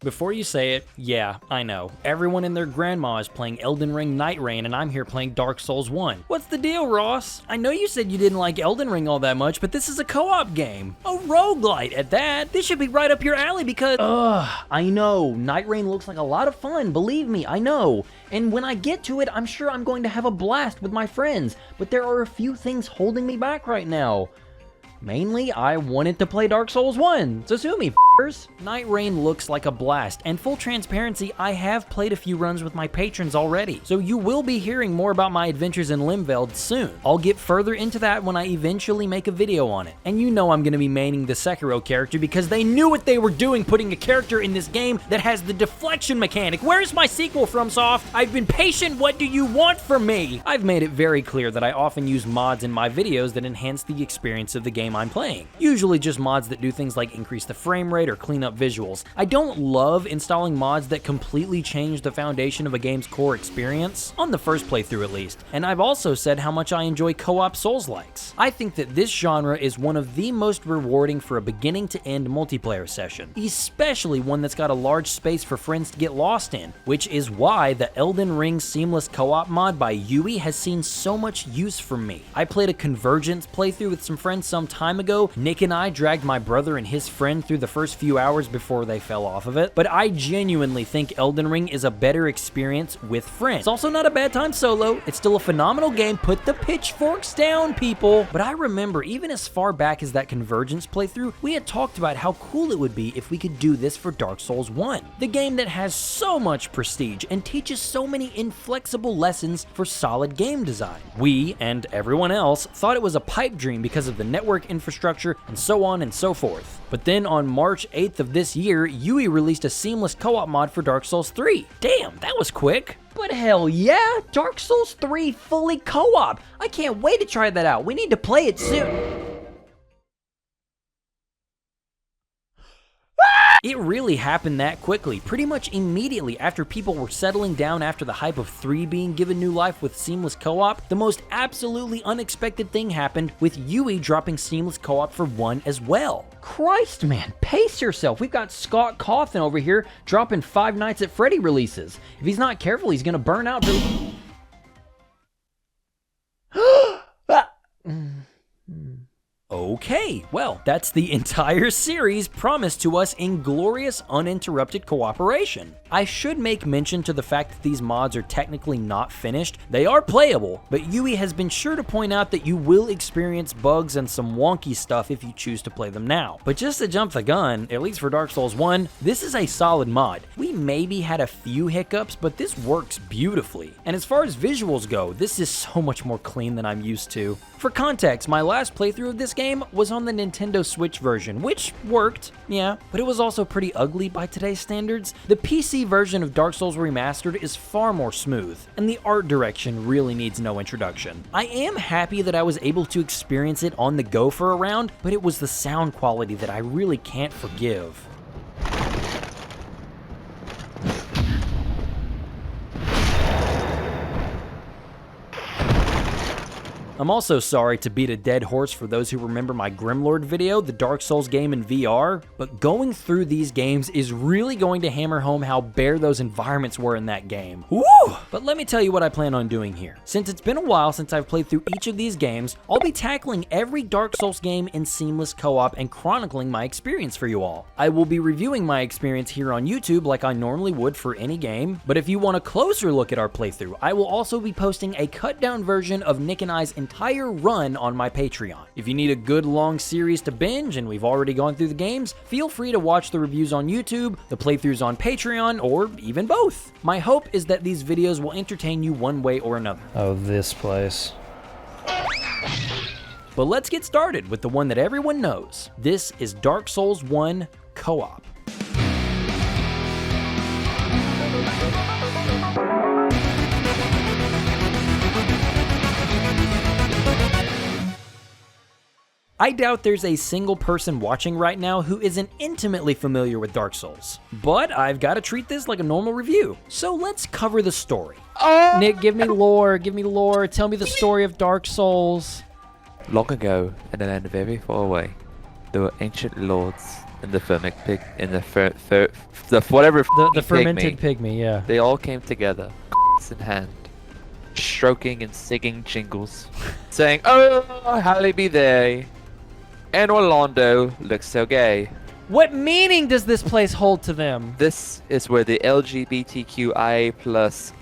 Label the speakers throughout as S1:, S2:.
S1: Before you say it, yeah, I know. Everyone and their grandma is playing Elden Ring Night Rain and I'm here playing Dark Souls 1. What's the deal, Ross? I know you said you didn't like Elden Ring all that much, but this is a co-op game. A roguelite at that. This should be right up your alley because... I know. Night Rain looks like a lot of fun, believe me, I know. And when I get to it, I'm sure I'm going to have a blast with my friends, but there are a few things holding me back right now. Mainly, I wanted to play Dark Souls 1, so sue me, f***ers. Night Rain looks like a blast, and full transparency, I have played a few runs with my patrons already, so you will be hearing more about my adventures in Limveld soon. I'll get further into that when I eventually make a video on it. And you know I'm going to be maining the Sekiro character because they knew what they were doing putting a character in this game that has the deflection mechanic. Where's my sequel, FromSoft? I've been patient, what do you want from me? I've made it very clear that I often use mods in my videos that enhance the experience of the game I'm playing. Usually just mods that do things like increase the frame rate or clean up visuals. I don't love installing mods that completely change the foundation of a game's core experience, on the first playthrough at least, and I've also said how much I enjoy co-op Souls-likes. I think that this genre is one of the most rewarding for a beginning to end multiplayer session, especially one that's got a large space for friends to get lost in, which is why the Elden Ring Seamless Co-op mod by Yui has seen so much use from me. I played a Convergence playthrough with some friends some time ago. Nick and I dragged my brother and his friend through the first few hours before they fell off of it, but I genuinely think Elden Ring is a better experience with friends. It's also not a bad time solo. It's still a phenomenal game. Put the pitchforks down, people. But I remember even as far back as that Convergence playthrough, we had talked about how cool it would be if we could do this for Dark Souls 1, the game that has so much prestige and teaches so many inflexible lessons for solid game design. We, and everyone else, thought it was a pipe dream because of the network infrastructure and so on and so forth. But then on March 8th of this year, Yui released a seamless co-op mod for Dark Souls 3. Damn, that was quick. But hell yeah, Dark Souls 3 fully co-op. I can't wait to try that out. We need to play it soon. It really happened that quickly, pretty much immediately after people were settling down after the hype of 3 being given new life with seamless co-op. The most absolutely unexpected thing happened with Yui dropping seamless co-op for 1 as well. Christ, man, pace yourself. We've got Scott Cawthon over here dropping 5 Nights at Freddy releases. If he's not careful, he's gonna burn out. Okay, well, that's the entire series promised to us in glorious, uninterrupted cooperation. I should make mention to the fact that these mods are technically not finished. They are playable, but Yui has been sure to point out that you will experience bugs and some wonky stuff if you choose to play them now. But just to jump the gun, at least for Dark Souls 1, this is a solid mod. We maybe had a few hiccups, but this works beautifully. And as far as visuals go, this is so much more clean than I'm used to. For context, my last playthrough of this game was on the Nintendo Switch version, which worked, yeah, but it was also pretty ugly by today's standards. The PC version of Dark Souls Remastered is far more smooth, and the art direction really needs no introduction. I am happy that I was able to experience it on the go for a round, but it was the sound quality that I really can't forgive. I'm also sorry to beat a dead horse for those who remember my Grimlord video, the Dark Souls game in VR, but going through these games is really going to hammer home how bare those environments were in that game. Woo! But let me tell you what I plan on doing here. Since it's been a while since I've played through each of these games, I'll be tackling every Dark Souls game in seamless co-op and chronicling my experience for you all. I will be reviewing my experience here on YouTube like I normally would for any game, but if you want a closer look at our playthrough, I will also be posting a cut down version of Nick and I's entire run on my Patreon. If you need a good long series to binge and we've already gone through the games, feel free to watch the reviews on YouTube, the playthroughs on Patreon, or even both. My hope is that these videos will entertain you one way or another.
S2: Oh, this place.
S1: But let's get started with the one that everyone knows. This is Dark Souls 1 Co-op. I doubt there's a single person watching right now who isn't intimately familiar with Dark Souls, but I've got to treat this like a normal review, so let's cover the story. Nick, give me lore, tell me the story of Dark Souls.
S3: Long ago, in a land very far away, there were ancient lords
S2: and the fermic pig, and the whatever
S1: The fermented pygmy, yeah.
S2: They all came together, in hand, stroking and singing jingles, saying, "Oh, Halle be they, and Orlando looks so gay."
S1: What meaning does this place hold to them?
S2: This is where the LGBTQIA+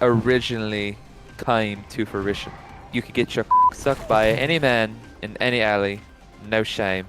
S2: originally came to fruition. You could get your sucked by any man in any alley, no shame.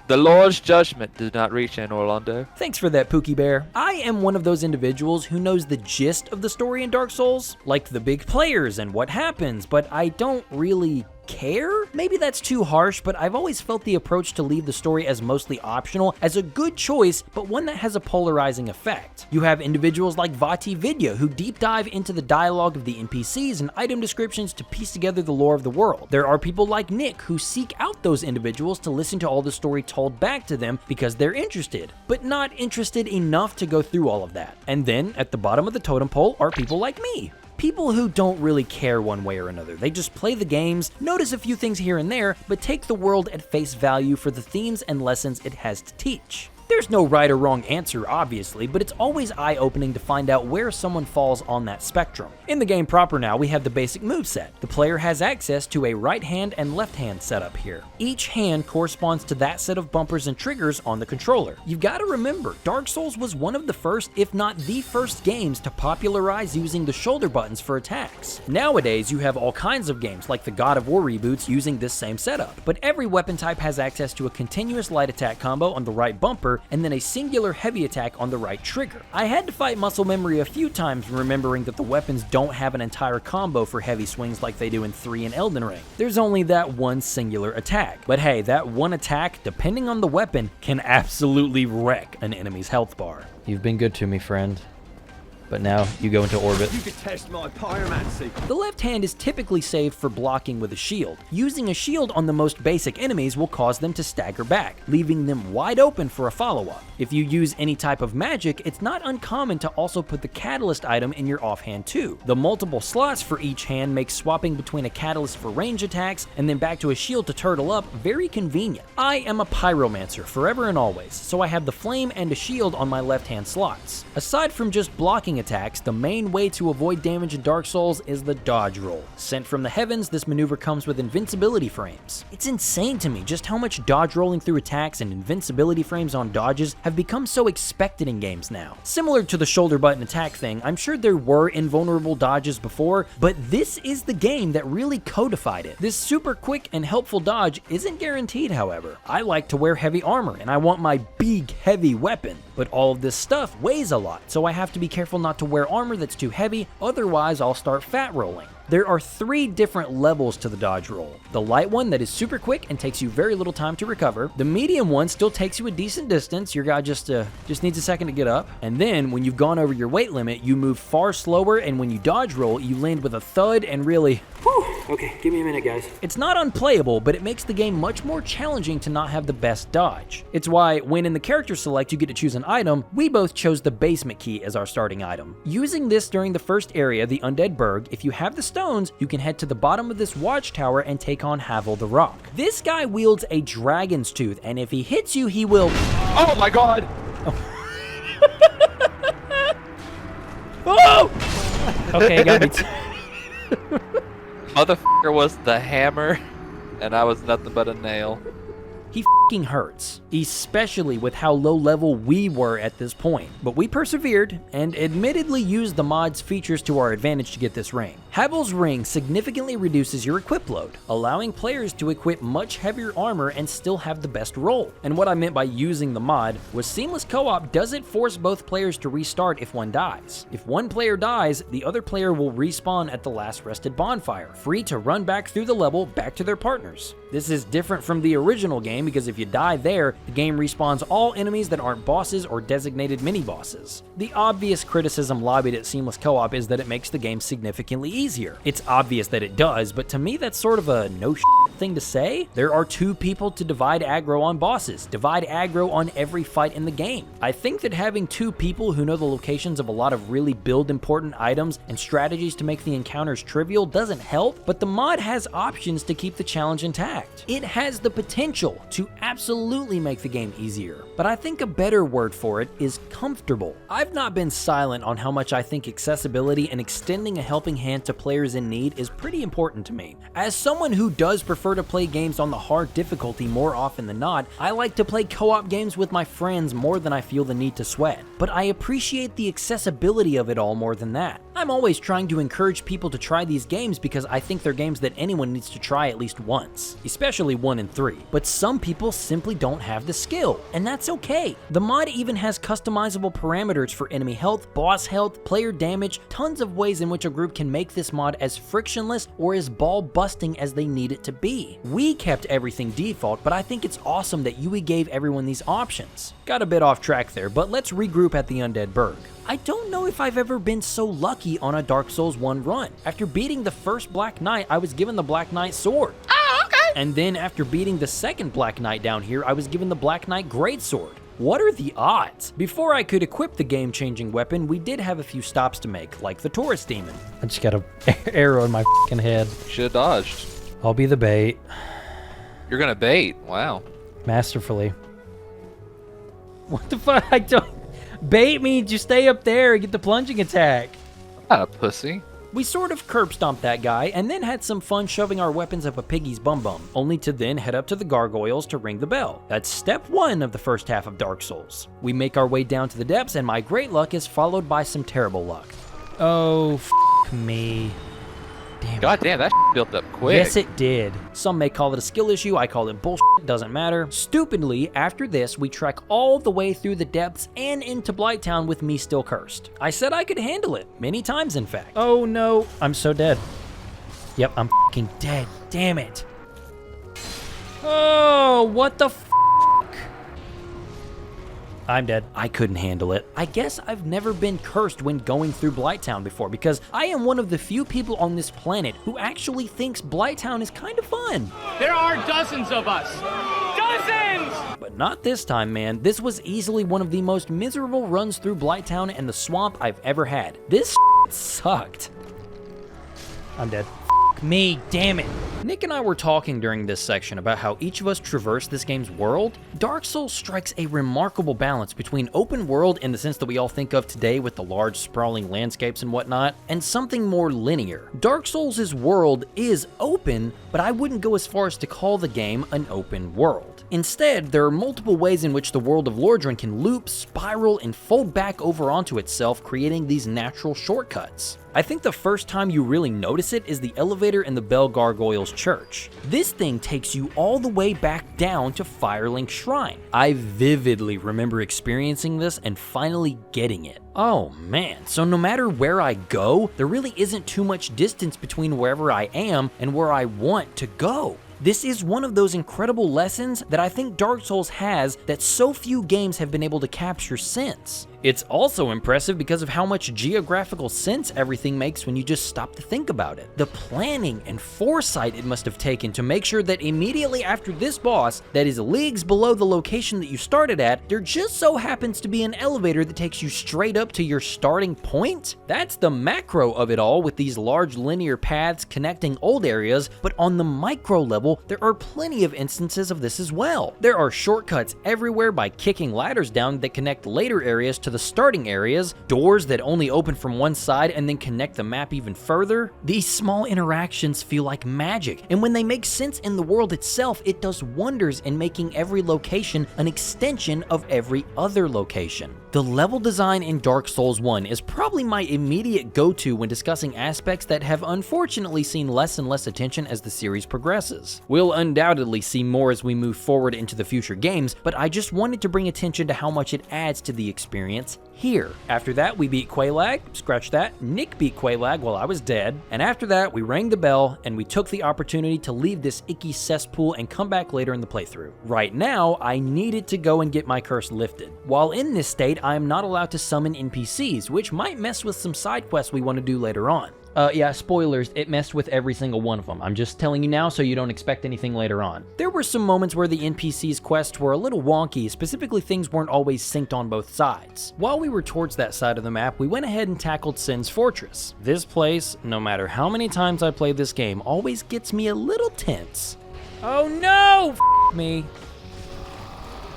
S2: The Lord's judgment did not reach in Orlando.
S1: Thanks for that, Pookie Bear. I am one of those individuals who knows the gist of the story in Dark Souls, like the big players and what happens, but I don't really care? Maybe that's too harsh, but I've always felt the approach to leave the story as mostly optional as a good choice, but one that has a polarizing effect. You have individuals like Vati Vidya who deep dive into the dialogue of the NPCs and item descriptions to piece together the lore of the world. There are people like Nick who seek out those individuals to listen to all the story told back to them because they're interested, but not interested enough to go through all of that. And then at the bottom of the totem pole are people like me. People who don't really care one way or another. They just play the games, notice a few things here and there, but take the world at face value for the themes and lessons it has to teach. There's no right or wrong answer, obviously, but it's always eye-opening to find out where someone falls on that spectrum. In the game proper now, we have the basic moveset. The player has access to a right hand and left hand setup here. Each hand corresponds to that set of bumpers and triggers on the controller. You've got to remember, Dark Souls was one of the first, if not the first games to popularize using the shoulder buttons for attacks. Nowadays, you have all kinds of games like the God of War reboots using this same setup, but every weapon type has access to a continuous light attack combo on the right bumper and then a singular heavy attack on the right trigger. I had to fight muscle memory a few times remembering that the weapons don't have an entire combo for heavy swings like they do in 3 and Elden Ring. There's only that one singular attack. But hey, that one attack, depending on the weapon, can absolutely wreck an enemy's health bar. You've been good to me, friend. But now you go into orbit.
S3: You could test my pyromancy.
S1: The left hand is typically saved for blocking with a shield. Using a shield on the most basic enemies will cause them to stagger back, leaving them wide open for a follow-up. If you use any type of magic, it's not uncommon to also put the catalyst item in your offhand too. The multiple slots for each hand make swapping between a catalyst for range attacks and then back to a shield to turtle up very convenient. I am a pyromancer forever and always, so I have the flame and a shield on my left hand slots. Aside from just blocking attacks, the main way to avoid damage in Dark Souls is the dodge roll. Sent from the heavens, this maneuver comes with invincibility frames. It's insane to me just how much dodge rolling through attacks and invincibility frames on dodges have become so expected in games now. Similar to the shoulder button attack thing, I'm sure there were invulnerable dodges before, but this is the game that really codified it. This super quick and helpful dodge isn't guaranteed, however. I like to wear heavy armor and I want my big heavy weapon, but all of this stuff weighs a lot, so I have to be careful not to wear armor that's too heavy, otherwise I'll start fat rolling. There are 3 different levels to the dodge roll. The light one that is super quick and takes you very little time to recover. The medium one still takes you a decent distance. Your guy just needs a second to get up. And then when you've gone over your weight limit, you move far slower, and when you dodge roll, you land with a thud and really... Whew. Okay, give me a minute, guys. It's not unplayable, but it makes the game much more challenging to not have the best dodge. It's why when in the character select you get to choose an item, we both chose the basement key as our starting item. Using this during the first area, the Undead Burg, if you have the stones, you can head to the bottom of this watchtower and take on Havel the Rock. This guy wields a dragon's tooth, and if he hits you, he will...
S2: Oh my god!
S1: Oh! Okay, got me.
S2: Motherfucker was the hammer, and I was nothing but a nail.
S1: He f***ing hurts, especially with how low level we were at this point. But we persevered, and admittedly used the mod's features to our advantage to get this ring. Havel's ring significantly reduces your equip load, allowing players to equip much heavier armor and still have the best roll. And what I meant by using the mod was seamless co-op doesn't force both players to restart if one dies. If one player dies, the other player will respawn at the last rested bonfire, free to run back through the level back to their partners. This is different from the original game because if you die there, the game respawns all enemies that aren't bosses or designated mini-bosses. The obvious criticism lobbied at Seamless Co-op is that it makes the game significantly easier. It's obvious that it does, but to me that's sort of a no thing to say. There are 2 people to divide aggro on bosses, divide aggro on every fight in the game. I think that having 2 people who know the locations of a lot of really build important items and strategies to make the encounters trivial doesn't help, but the mod has options to keep the challenge intact. It has the potential to absolutely make the game easier. but I think a better word for it is comfortable. I've not been silent on how much I think accessibility and extending a helping hand to players in need is pretty important to me. As someone who does prefer to play games on the hard difficulty more often than not, I like to play co-op games with my friends more than I feel the need to sweat. But I appreciate the accessibility of it all more than that. I'm always trying to encourage people to try these games because I think they're games that anyone needs to try at least once, especially 1 and 3. But some people simply don't have the skill, and that's okay. The mod even has customizable parameters for enemy health, boss health, player damage, tons of ways in which a group can make this mod as frictionless or as ball busting as they need it to be. We kept everything default, but I think it's awesome that UE gave everyone these options. Got a bit off track there, but let's regroup at the Undead Burg. I don't know if I've ever been so lucky on a Dark Souls 1 run. After beating the first Black Knight, I was given the Black Knight sword. Oh, okay. And then after beating the second Black Knight down here, I was given the Black Knight greatsword. What are the odds? Before I could equip the game-changing weapon, we did have a few stops to make, like the Taurus Demon. I just got an arrow in my fucking head.
S2: Should've dodged.
S1: I'll be the bait.
S2: You're gonna bait. Wow.
S1: Masterfully. What the fuck? I don't... Bait means you stay up there and get the plunging attack.
S2: Not a pussy.
S1: We sort of curb stomped that guy and then had some fun shoving our weapons up a piggy's bum bum, only to then head up to the gargoyles to ring the bell. That's step 1 of the first half of Dark Souls. We make our way down to the depths and my great luck is followed by some terrible luck. Oh, f me. Damn.
S2: God damn, that built up quick.
S1: Yes, it did. Some may call it a skill issue, I call it bullshit, doesn't matter. Stupidly, after this, we trek all the way through the depths and into Blighttown with me still cursed. I said I could handle it, many times in fact. Oh no, I'm so dead. Yep, I'm fucking dead, damn it. Oh, what the f***? I'm dead. I couldn't handle it. I guess I've never been cursed when going through Blighttown before because I am one of the few people on this planet who actually thinks Blighttown is kind of fun.
S4: There are dozens of us. Dozens!
S1: But not this time, man. This was easily one of the most miserable runs through Blighttown and the swamp I've ever had. This sucked. I'm dead. Me, damn it. Nick and I were talking during this section about how each of us traverse this game's world. Dark Souls strikes a remarkable balance between open world in the sense that we all think of today with the large sprawling landscapes and whatnot, and something more linear. Dark Souls' world is open, but I wouldn't go as far as to call the game an open world. Instead, there are multiple ways in which the world of Lordran can loop, spiral, and fold back over onto itself, creating these natural shortcuts. I think the first time you really notice it is the elevator in the Bell Gargoyles Church. This thing takes you all the way back down to Firelink Shrine. I vividly remember experiencing this and finally getting it. Oh man, so no matter where I go, there really isn't too much distance between wherever I am and where I want to go. This is one of those incredible lessons that I think Dark Souls has that so few games have been able to capture since. It's also impressive because of how much geographical sense everything makes when you just stop to think about it. The planning and foresight it must have taken to make sure that immediately after this boss, that is leagues below the location that you started at, there just so happens to be an elevator that takes you straight up to your starting point. That's the macro of it all, with these large linear paths connecting old areas, but on the micro level, there are plenty of instances of this as well. There are shortcuts everywhere by kicking ladders down that connect later areas to the starting areas, doors that only open from one side and then connect the map even further. These small interactions feel like magic, and when they make sense in the world itself, it does wonders in making every location an extension of every other location. The level design in Dark Souls 1 is probably my immediate go-to when discussing aspects that have unfortunately seen less and less attention as the series progresses. We'll undoubtedly see more as we move forward into the future games, but I just wanted to bring attention to how much it adds to the experience here. After that, we beat Quelaag, scratch that, Nick beat Quelaag while I was dead, and after that, we rang the bell and we took the opportunity to leave this icky cesspool and come back later in the playthrough. Right now, I needed to go and get my curse lifted. While in this state, I am not allowed to summon NPCs, which might mess with some side quests we want to do later on. Yeah, spoilers, it messed with every single one of them. I'm just telling you now so you don't expect anything later on. There were some moments where the NPC's quests were a little wonky, specifically things weren't always synced on both sides. While we were towards that side of the map, we went ahead and tackled Sin's Fortress. This place, no matter how many times I play this game, always gets me a little tense. Oh no! F me.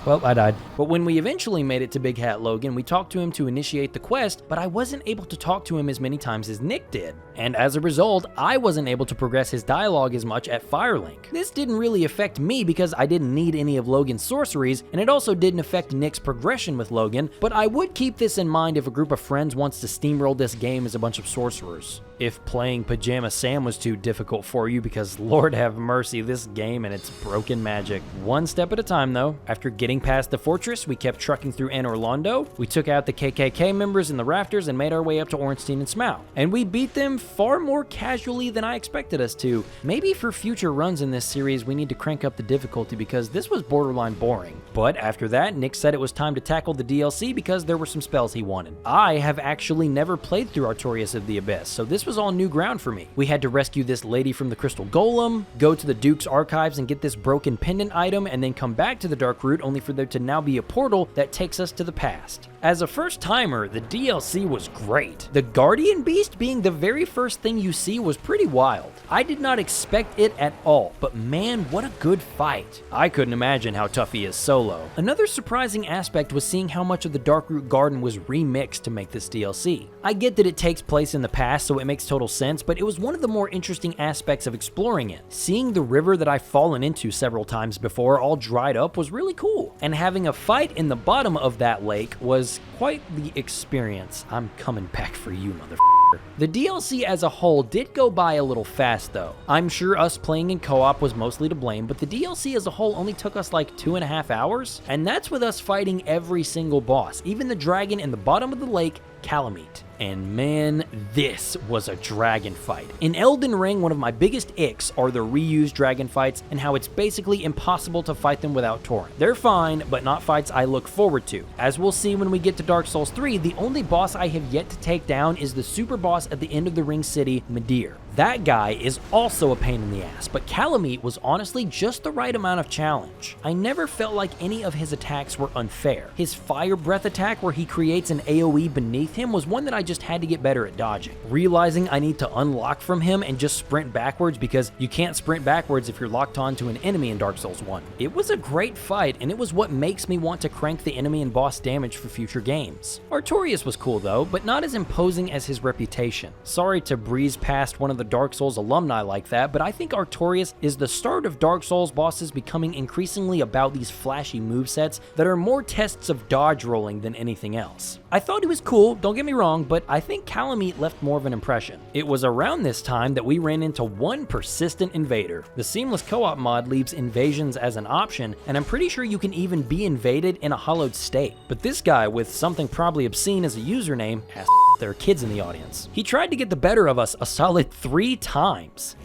S1: Well, I died. But when we eventually made it to Big Hat Logan, we talked to him to initiate the quest, but I wasn't able to talk to him as many times as Nick did. And as a result, I wasn't able to progress his dialogue as much at Firelink. This didn't really affect me because I didn't need any of Logan's sorceries, and it also didn't affect Nick's progression with Logan, but I would keep this in mind if a group of friends wants to steamroll this game as a bunch of sorcerers. If playing Pajama Sam was too difficult for you, because Lord have mercy, this game and its broken magic. One step at a time though. After getting past the fortress, we kept trucking through Anne Orlando, we took out the KKK members in the rafters and made our way up to Ornstein and Smough. And we beat them far more casually than I expected us to. Maybe for future runs in this series we need to crank up the difficulty because this was borderline boring. But after that, Nick said it was time to tackle the DLC because there were some spells he wanted. I have actually never played through Artorias of the Abyss, so this was all new ground for me. We had to rescue this lady from the Crystal Golem, go to the Duke's archives and get this broken pendant item, and then come back to the Dark Route only for there to now be a portal that takes us to the past. As a first timer, the DLC was great. The Guardian Beast being the very first thing you see was pretty wild. I did not expect it at all, but man, what a good fight. I couldn't imagine how tough he is solo. Another surprising aspect was seeing how much of the Darkroot Garden was remixed to make this DLC. I get that it takes place in the past, so it makes total sense, but it was one of the more interesting aspects of exploring it. Seeing the river that I've fallen into several times before all dried up was really cool, and having a fight in the bottom of that lake was quite the experience. I'm coming back for you, motherfucker. The DLC as a whole did go by a little fast though. I'm sure us playing in co-op was mostly to blame, but the DLC as a whole only took us like 2.5 hours, and that's with us fighting every single boss, even the dragon in the bottom of the lake, Calamite. And man, this was a dragon fight. In Elden Ring, one of my biggest icks are the reused dragon fights and how it's basically impossible to fight them without Torrent. They're fine, but not fights I look forward to. As we'll see when we get to Dark Souls 3, the only boss I have yet to take down is the super boss at the end of the Ring City, Midir. That guy is also a pain in the ass, but Calamite was honestly just the right amount of challenge. I never felt like any of his attacks were unfair. His fire breath attack where he creates an AoE beneath him was one that I just had to get better at dodging. Realizing I need to unlock from him and just sprint backwards because you can't sprint backwards if you're locked onto an enemy in Dark Souls 1. It was a great fight, and it was what makes me want to crank the enemy and boss damage for future games. Artorias was cool though, but not as imposing as his reputation. Sorry to breeze past one of the Dark Souls alumni like that, but I think Artorias is the start of Dark Souls bosses becoming increasingly about these flashy movesets that are more tests of dodge rolling than anything else. I thought he was cool, don't get me wrong, but I think Calamite left more of an impression. It was around this time that we ran into one persistent invader. The seamless co-op mod leaves invasions as an option, and I'm pretty sure you can even be invaded in a hollowed state. But this guy with something probably obscene as a username has there are kids in the audience. He tried to get the better of us a solid 3 times.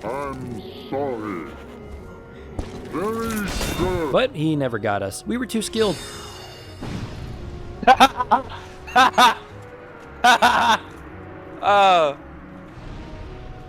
S5: I'm sorry. Very good.
S1: But he never got us. We were too skilled.
S2: Oh.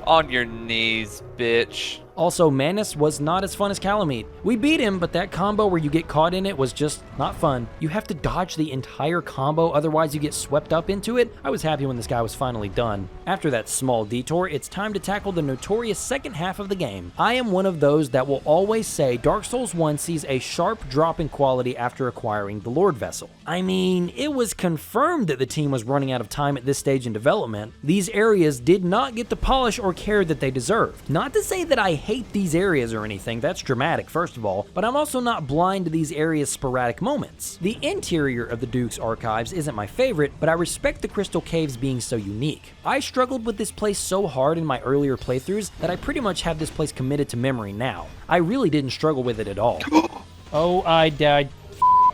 S2: On your knees, bitch.
S1: Also, Manus was not as fun as Calamite. We beat him, but that combo where you get caught in it was just not fun. You have to dodge the entire combo, otherwise you get swept up into it. I was happy when this guy was finally done. After that small detour, it's time to tackle the notorious second half of the game. I am one of those that will always say Dark Souls 1 sees a sharp drop in quality after acquiring the Lord Vessel. I mean, it was confirmed that the team was running out of time at this stage in development. These areas did not get the polish or care that they deserved. Not to say that I hate these areas or anything, that's dramatic first of all, but I'm also not blind to these areas' sporadic moments. The interior of the Duke's archives isn't my favorite, but I respect the Crystal Caves being so unique. I struggled with this place so hard in my earlier playthroughs that I pretty much have this place committed to memory now. I really didn't struggle with it at all. Oh, I died.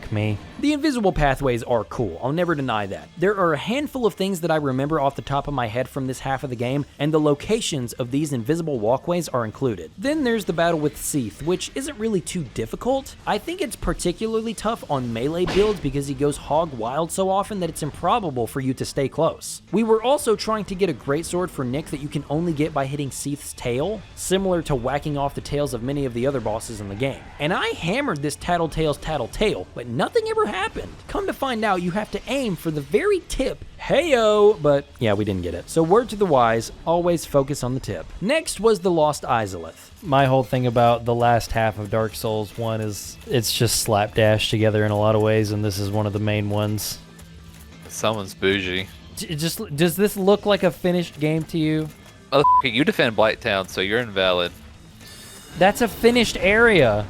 S1: F me. The invisible pathways are cool, I'll never deny that. There are a handful of things that I remember off the top of my head from this half of the game, and the locations of these invisible walkways are included. Then there's the battle with Seath, which isn't really too difficult. I think it's particularly tough on melee builds because he goes hog wild so often that it's improbable for you to stay close. We were also trying to get a greatsword for Nick that you can only get by hitting Seath's tail, similar to whacking off the tails of many of the other bosses in the game. And I hammered this Tattletale's Tattletale, but nothing ever happened. Come to find out, you have to aim for the very tip. Heyo! But yeah, we didn't get it. So word to the wise, always focus on the tip. Next was the Lost Izalith. My whole thing about the last half of Dark Souls 1 is it's just slapdash together in a lot of ways, and this is one of the main ones.
S2: Someone's bougie.
S1: Does this look like a finished game to you?
S2: Oh, you defend Blighttown, so you're invalid.
S1: That's a finished area.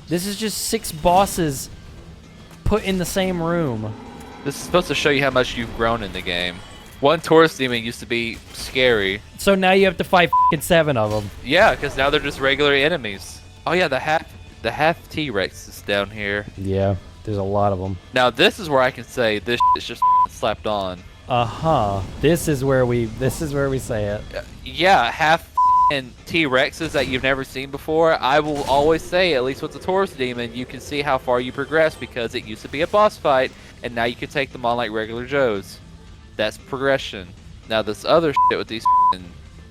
S1: This is just 6 bosses put in the same room.
S2: This is supposed to show you how much you've grown in the game. One tourist demon used to be scary.
S1: So now you have to fight f***ing 7 of them.
S2: Yeah, because now they're just regular enemies. Oh yeah, the half T-Rex is down here.
S1: Yeah, there's a lot of them.
S2: Now this is where I can say this is just slapped on.
S1: This is where we say it.
S2: Yeah, half and T-Rexes that you've never seen before. I will always say, at least with the Taurus Demon, you can see how far you progress because it used to be a boss fight, and now you can take them on like regular Joes. That's progression. Now this other shit with these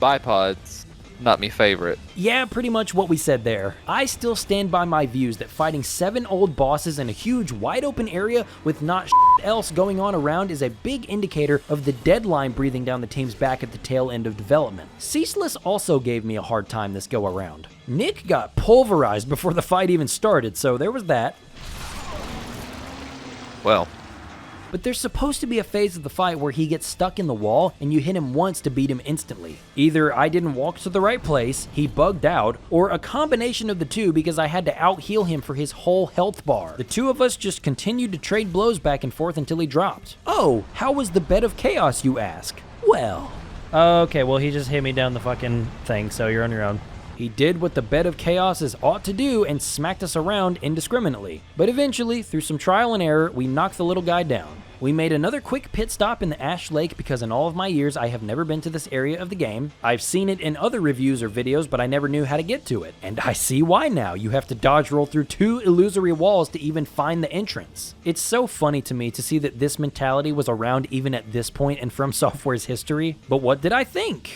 S2: bipods, not me favorite.
S1: Yeah, pretty much what we said there. I still stand by my views that fighting 7 old bosses in a huge, wide open area with not else going on around is a big indicator of the deadline breathing down the team's back at the tail end of development. Ceaseless also gave me a hard time this go around. Nick got pulverized before the fight even started, so there was that.
S2: Well.
S1: But there's supposed to be a phase of the fight where he gets stuck in the wall and you hit him once to beat him instantly. Either I didn't walk to the right place, he bugged out, or a combination of the two because I had to out-heal him for his whole health bar. The two of us just continued to trade blows back and forth until he dropped. Oh, how was the bed of chaos, you ask? Well. Okay, well he just hit me down the fucking thing, so you're on your own. He did what the bed of chaos is ought to do and smacked us around indiscriminately. But eventually, through some trial and error, we knocked the little guy down. We made another quick pit stop in the Ash Lake because in all of my years, I have never been to this area of the game. I've seen it in other reviews or videos, but I never knew how to get to it. And I see why now. You have to dodge roll through 2 illusory walls to even find the entrance. It's so funny to me to see that this mentality was around even at this point in From Software's history. But what did I think?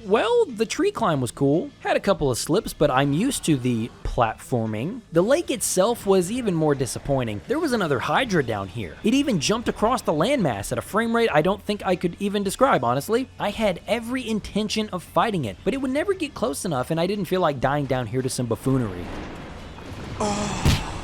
S1: Well, the tree climb was cool. Had a couple of slips, but I'm used to the platforming. The lake itself was even more disappointing. There was another Hydra down here. It even jumped across the landmass at a frame rate I don't think I could even describe, honestly. I had every intention of fighting it, but it would never get close enough and I didn't feel like dying down here to some buffoonery.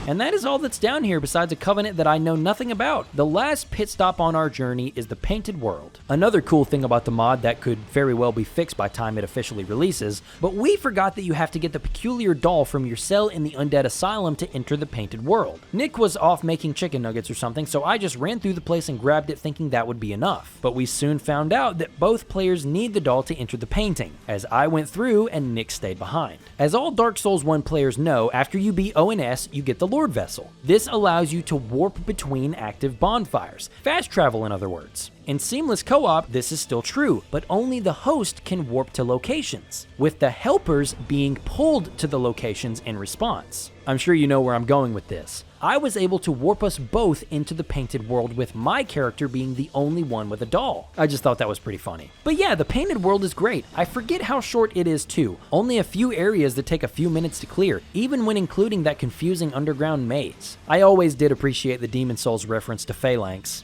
S1: And that is all that's down here besides a covenant that I know nothing about. The last pit stop on our journey is the Painted World. Another cool thing about the mod that could very well be fixed by time it officially releases, but we forgot that you have to get the peculiar doll from your cell in the Undead Asylum to enter the Painted World. Nick was off making chicken nuggets or something, so I just ran through the place and grabbed it thinking that would be enough. But we soon found out that both players need the doll to enter the painting, as I went through and Nick stayed behind. As all Dark Souls 1 players know, after you beat ONS, you get the Lord Vessel. This allows you to warp between active bonfires. Fast travel, in other words. In seamless co-op, this is still true, but only the host can warp to locations, with the helpers being pulled to the locations in response. I'm sure you know where I'm going with this. I was able to warp us both into the Painted World with my character being the only one with a doll. I just thought that was pretty funny. But yeah, the Painted World is great. I forget how short it is too. Only a few areas that take a few minutes to clear, even when including that confusing underground maze. I always did appreciate the Demon Souls reference to Phalanx.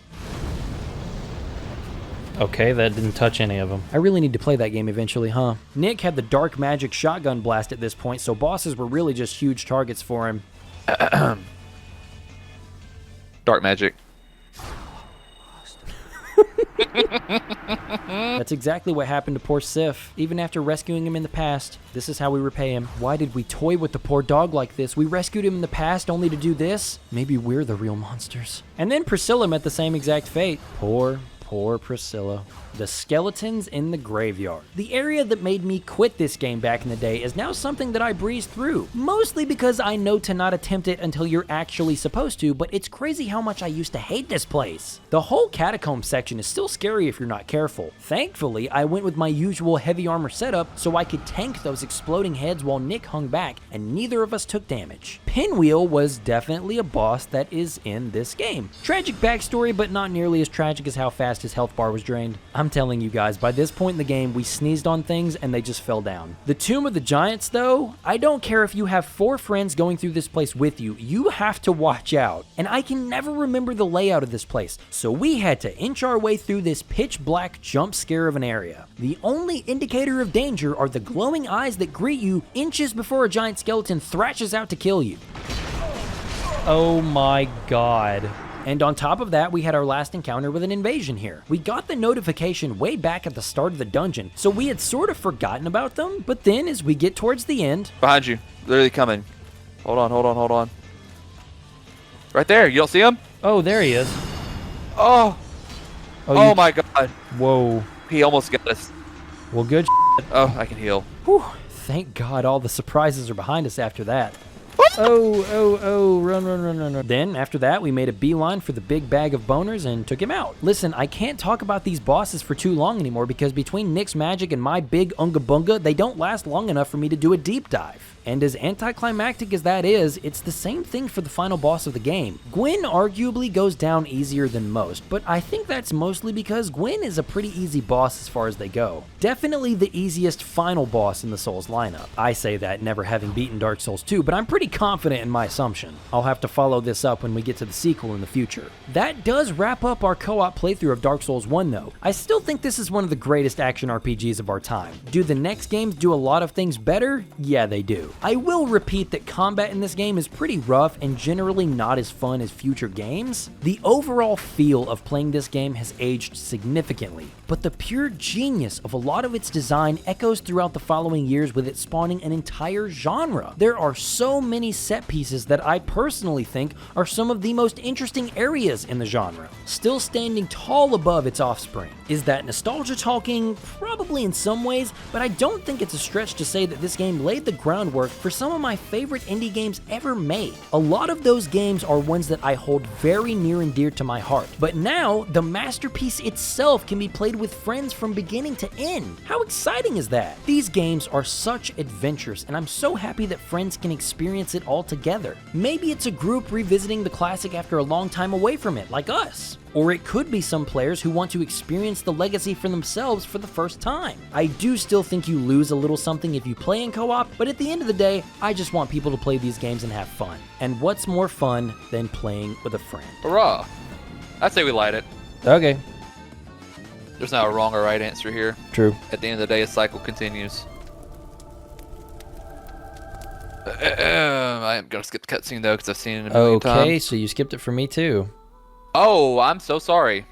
S1: Okay, that didn't touch any of them. I really need to play that game eventually, huh? Nick had the Dark Magic shotgun blast at this point, so bosses were really just huge targets for him.
S2: Dark magic.
S1: That's exactly what happened to poor Sif. Even after rescuing him in the past, this is how we repay him. Why did we toy with the poor dog like this? We rescued him in the past only to do this? Maybe we're the real monsters. And then Priscilla met the same exact fate. Poor Priscilla. The skeletons in the graveyard. The area that made me quit this game back in the day is now something that I breeze through, mostly because I know to not attempt it until you're actually supposed to, but it's crazy how much I used to hate this place. The whole catacomb section is still scary if you're not careful. Thankfully, I went with my usual heavy armor setup so I could tank those exploding heads while Nick hung back and neither of us took damage. Pinwheel was definitely a boss that is in this game. Tragic backstory, but not nearly as tragic as how fast fast his health bar was drained? I'm telling you guys, by this point in the game, we sneezed on things and they just fell down. The Tomb of the Giants, though, I don't care if you have 4 friends going through this place with you, you have to watch out. And I can never remember the layout of this place, so we had to inch our way through this pitch black jump scare of an area. The only indicator of danger are the glowing eyes that greet you inches before a giant skeleton thrashes out to kill you. Oh my god. And on top of that, we had our last encounter with an invasion here. We got the notification way back at the start of the dungeon, so we had sort of forgotten about them, but then as we get towards the end...
S2: Behind you. Literally coming. Hold on. Right there. You don't see him?
S1: Oh, there he is.
S2: Oh. Oh my god.
S1: Whoa.
S2: He almost got us.
S1: Well, good
S2: Oh, I can heal.
S1: Whew. Thank God all the surprises are behind us after that. Run. Then, after that, we made a beeline for the big bag of boners and took him out. Listen, I can't talk about these bosses for too long anymore because between Nick's magic and my big unga bunga, they don't last long enough for me to do a deep dive. And as anticlimactic as that is, it's the same thing for the final boss of the game. Gwen arguably goes down easier than most, but I think that's mostly because Gwen is a pretty easy boss as far as they go. Definitely the easiest final boss in the Souls lineup. I say that never having beaten Dark Souls 2, but I'm pretty confident in my assumption. I'll have to follow this up when we get to the sequel in the future. That does wrap up our co-op playthrough of Dark Souls 1 though. I still think this is one of the greatest action RPGs of our time. Do the next games do a lot of things better? Yeah, they do. I will repeat that combat in this game is pretty rough and generally not as fun as future games. The overall feel of playing this game has aged significantly, but the pure genius of a lot of its design echoes throughout the following years with it spawning an entire genre. There are so many set pieces that I personally think are some of the most interesting areas in the genre, still standing tall above its offspring. Is that nostalgia talking? Probably in some ways, but I don't think it's a stretch to say that this game laid the groundwork for some of my favorite indie games ever made. A lot of those games are ones that I hold very near and dear to my heart, but now the masterpiece itself can be played with friends from beginning to end. How exciting is that? These games are such adventures, and I'm so happy that friends can experience it all together. Maybe it's a group revisiting the classic after a long time away from it, like us. Or it could be some players who want to experience the legacy for themselves for the first time. I do still think you lose a little something if you play in co-op, but at the end of the day, I just want people to play these games and have fun. And what's more fun than playing with a friend?
S2: Hurrah. I'd say we light it.
S1: Okay.
S2: There's not a wrong or right answer here.
S1: True.
S2: At the end of the day, a cycle continues. I am gonna skip the cutscene though, because I've seen it a million times.
S1: Okay, so you skipped it for me too.
S2: Oh, I'm so sorry.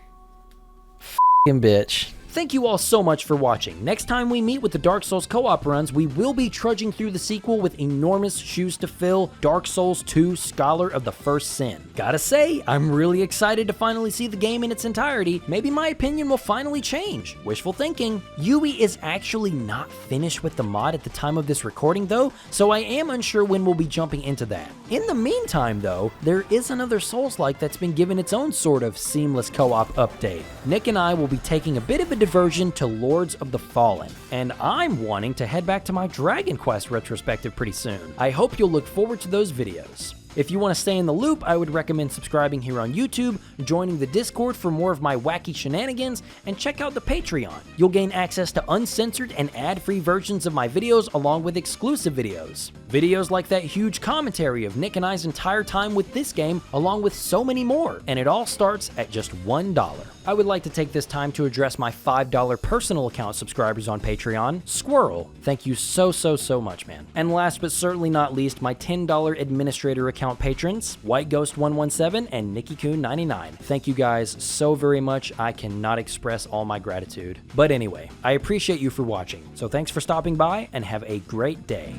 S1: F***ing bitch. Thank you all so much for watching. Next time we meet with the Dark Souls co-op runs, we will be trudging through the sequel with enormous shoes to fill, Dark Souls 2 Scholar of the First Sin. Gotta say, I'm really excited to finally see the game in its entirety. Maybe my opinion will finally change. Wishful thinking. Yui is actually not finished with the mod at the time of this recording though, so I am unsure when we'll be jumping into that. In the meantime though, there is another Souls-like that's been given its own sort of seamless co-op update. Nick and I will be taking a bit of a diversion to Lords of the Fallen, and I'm wanting to head back to my Dragon Quest retrospective pretty soon. I hope you'll look forward to those videos. If you want to stay in the loop, I would recommend subscribing here on YouTube, joining the Discord for more of my wacky shenanigans, and check out the Patreon. You'll gain access to uncensored and ad-free versions of my videos along with exclusive videos. Videos like that huge commentary of Nick and I's entire time with this game, along with so many more, and it all starts at just $1. I would like to take this time to address my $5 personal account subscribers on Patreon. Squirrel, thank you so much, man. And last but certainly not least, my $10 administrator account patrons, White Ghost 117 and Nikki Coon 99. Thank you guys so very much. I cannot express all my gratitude. But anyway, I appreciate you for watching. So thanks for stopping by and have a great day.